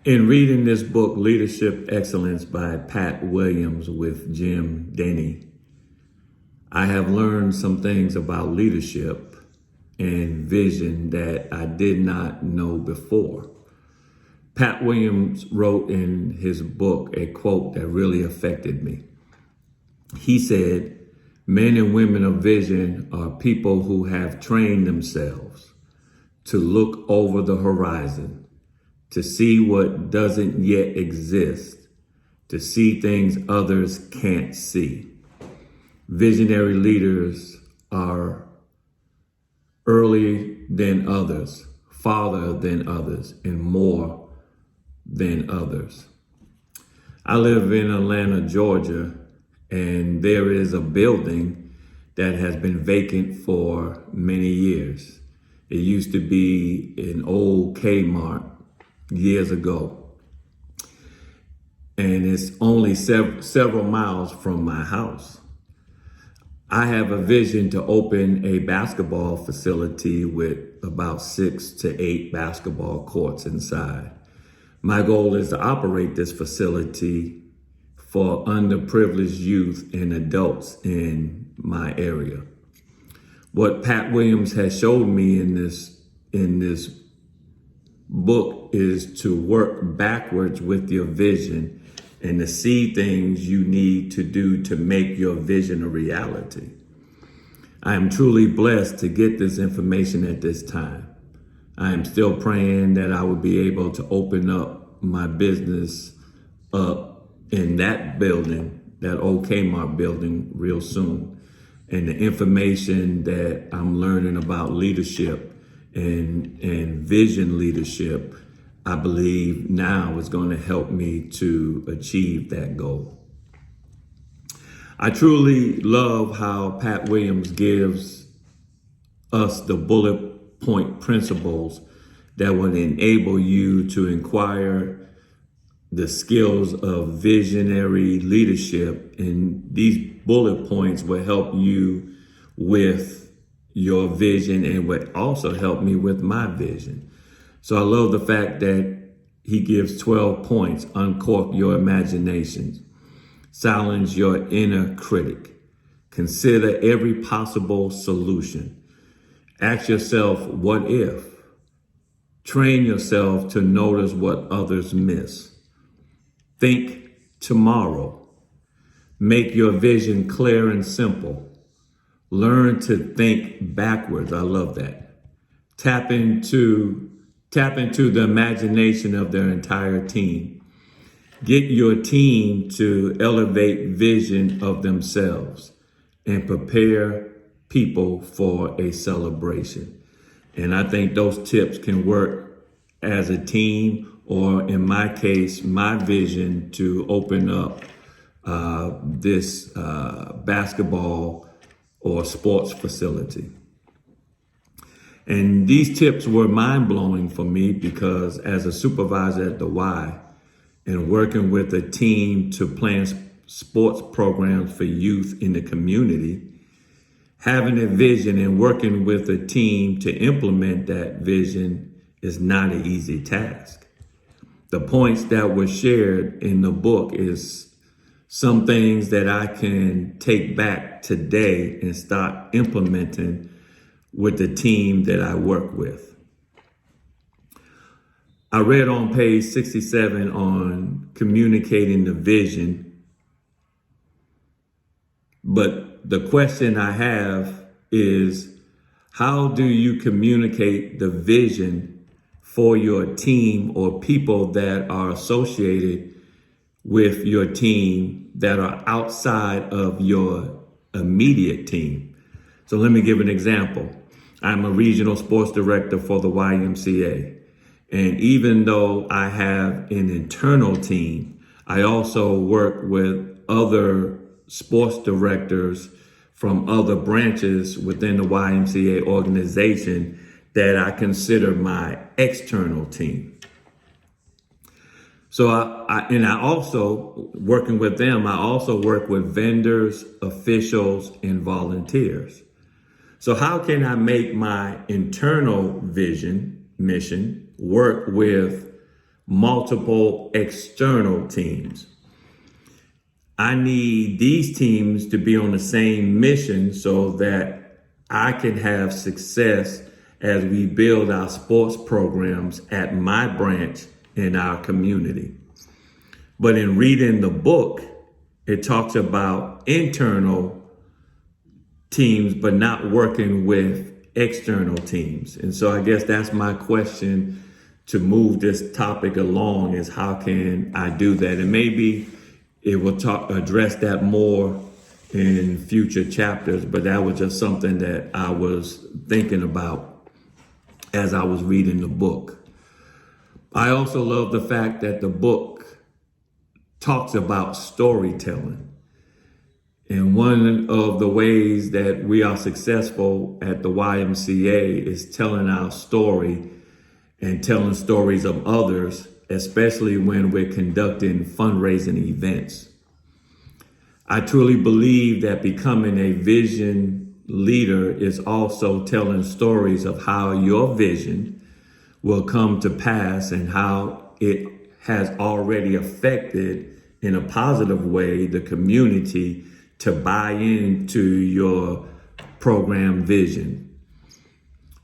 In reading this book, Leadership Excellence by Pat Williams with Jim Denny, I have learned some things about leadership and vision that I did not know before. Pat Williams wrote in his book a quote that really affected me. He said, "Men and women of vision are people who have trained themselves to look over the horizon, to see what doesn't yet exist, to see things others can't see. Visionary leaders are early than others, farther than others, and more than others." I live in Atlanta, Georgia, and there is a building that has been vacant for many years. It used to be an old Kmart years ago, and it's only several miles from my house. I have a vision to open a basketball facility with about 6 to 8 basketball courts inside. My goal is to operate this facility for underprivileged youth and adults in my area. What Pat Williams has showed me in this book is to work backwards with your vision and to see things you need to do to make your vision a reality. I am truly blessed to get this information at this time. I am still praying that I will be able to open up my business up in that building, that old Kmart building, real soon. And the information that I'm learning about leadership and vision leadership, I believe now is going to help me to achieve that goal. I truly love how Pat Williams gives us the bullet point principles that would enable you to acquire the skills of visionary leadership. And these bullet points will help you with your vision and would also help me with my vision. So I love the fact that he gives 12 points. Uncork your imaginations. Silence your inner critic. Consider every possible solution. Ask yourself, what if? Train yourself to notice what others miss. Think tomorrow. Make your vision clear and simple. Learn to think backwards. I love that. Tap into the imagination of their entire team. Get your team to elevate vision of themselves and prepare people for a celebration. And I think those tips can work as a team, or in my case, my vision to open up this basketball or sports facility. And these tips were mind-blowing for me because as a supervisor at the Y and working with a team to plan sports programs for youth in the community, having a vision and working with a team to implement that vision is not an easy task. The points that were shared in the book is some things that I can take back today and start implementing with the team that I work with. I read on page 67 on communicating the vision, but the question I have is, how do you communicate the vision for your team or people that are associated with your team that are outside of your immediate team? So let me give an example. I'm a regional sports director for the YMCA. And even though I have an internal team, I also work with other sports directors from other branches within the YMCA organization that I consider my external team. So I also, working with them, I also work with vendors, officials, and volunteers. So how can I make my internal vision, mission, work with multiple external teams. I need these teams to be on the same mission so that I can have success as we build our sports programs at my branch in our community. But in reading the book, it talks about internal teams, but not working with external teams. And so I guess that's my question to move this topic along, is how can I do that? And maybe it will address that more in future chapters, but that was just something that I was thinking about as I was reading the book. I also love the fact that the book talks about storytelling. And one of the ways that we are successful at the YMCA is telling our story and telling stories of others, especially when we're conducting fundraising events. I truly believe that becoming a vision leader is also telling stories of how your vision will come to pass and how it has already affected in a positive way the community to buy into your program vision.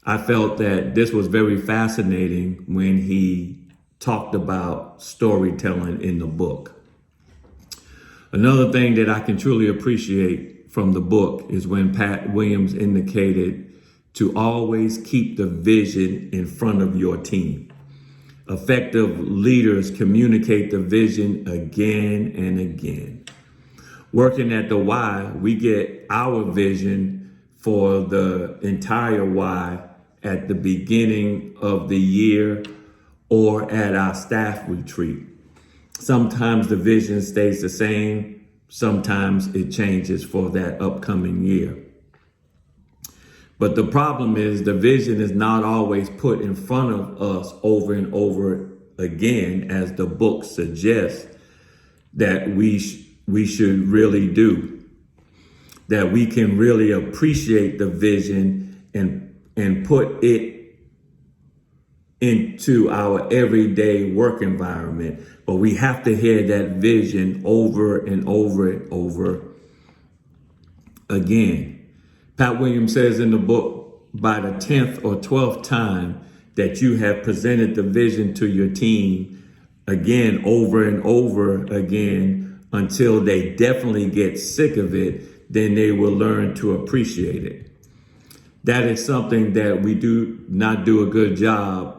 I felt that this was very fascinating when he talked about storytelling in the book. Another thing that I can truly appreciate from the book is when Pat Williams indicated to always keep the vision in front of your team. Effective leaders communicate the vision again and again. Working at the Y, we get our vision for the entire Y at the beginning of the year or at our staff retreat. Sometimes the vision stays the same. Sometimes it changes for that upcoming year. But the problem is the vision is not always put in front of us over and over again, as the book suggests that we should really do. That we can really appreciate the vision and put it into our everyday work environment. But we have to hear that vision over and over and over again. Pat Williams says in the book, by the 10th or 12th time that you have presented the vision to your team again, over and over again, until they definitely get sick of it, then they will learn to appreciate it. That is something that we do not do a good job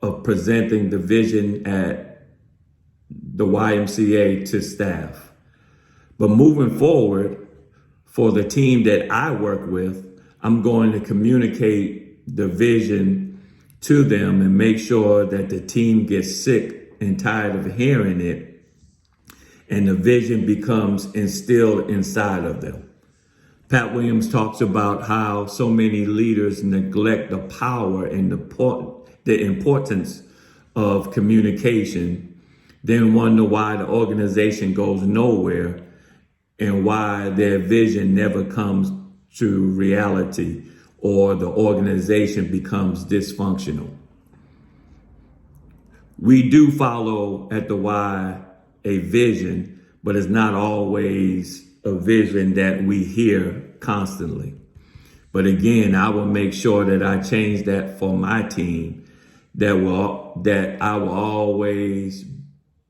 of presenting the vision at the YMCA to staff. But moving forward, for the team that I work with, I'm going to communicate the vision to them and make sure that the team gets sick and tired of hearing it, and the vision becomes instilled inside of them. Pat Williams talks about how so many leaders neglect the power and the importance of communication, then wonder why the organization goes nowhere and why their vision never comes to reality or the organization becomes dysfunctional. We do follow at the Y a vision, but it's not always a vision that we hear constantly. But again, I will make sure that I change that for my team, that I will always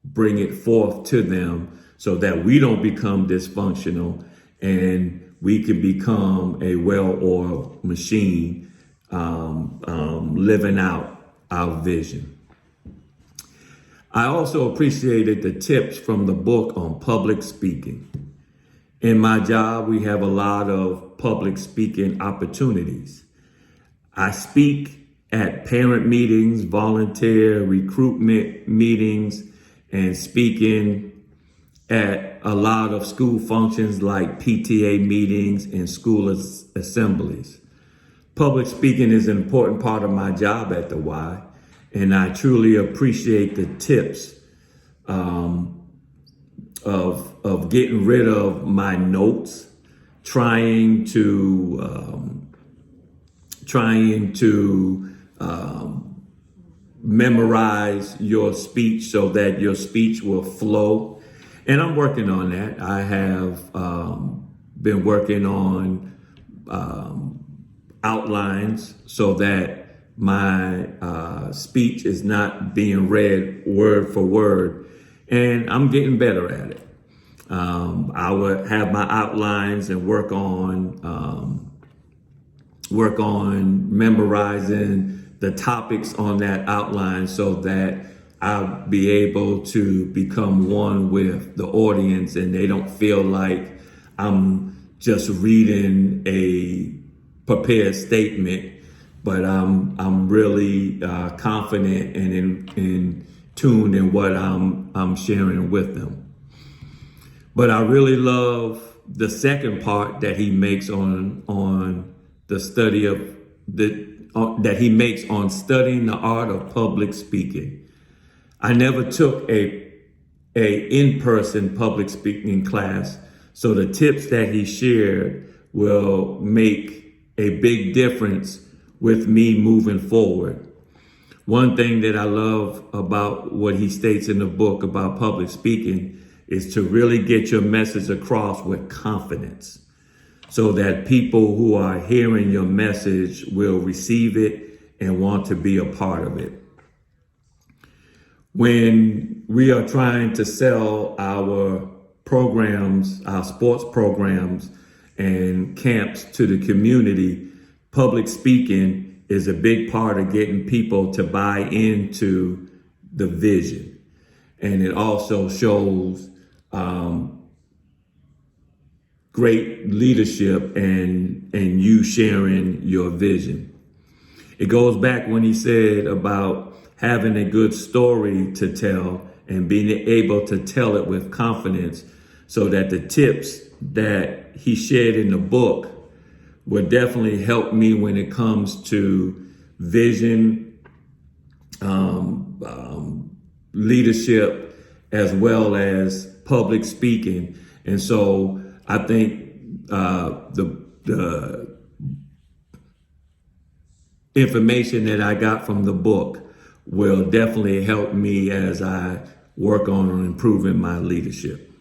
bring it forth to them so that we don't become dysfunctional and we can become a well-oiled machine, living out our vision. I also appreciated the tips from the book on public speaking. In my job, we have a lot of public speaking opportunities. I speak at parent meetings, volunteer recruitment meetings, and speaking at a lot of school functions like PTA meetings and school assemblies. Public speaking is an important part of my job at the Y, and I truly appreciate the tips of getting rid of my notes, trying to memorize your speech so that your speech will flow. And I'm working on that. I have been working on outlines so that my speech is not being read word for word. And I'm getting better at it. I would have my outlines and work on memorizing the topics on that outline so that I'll be able to become one with the audience and they don't feel like I'm just reading a prepared statement, but I'm really confident and in tune in what I'm sharing with them. But I really love the second part that he makes on the study of that he makes on studying the art of public speaking. I never took a in-person public speaking class, so the tips that he shared will make a big difference with me moving forward. One thing that I love about what he states in the book about public speaking is to really get your message across with confidence, so that people who are hearing your message will receive it and want to be a part of it. When we are trying to sell our programs, our sports programs and camps to the community, public speaking is a big part of getting people to buy into the vision. And it also shows great leadership and you sharing your vision. It goes back when he said about having a good story to tell and being able to tell it with confidence, so that the tips that he shared in the book would definitely help me when it comes to vision, leadership, as well as public speaking. And so I think the information that I got from the book will definitely help me as I work on improving my leadership.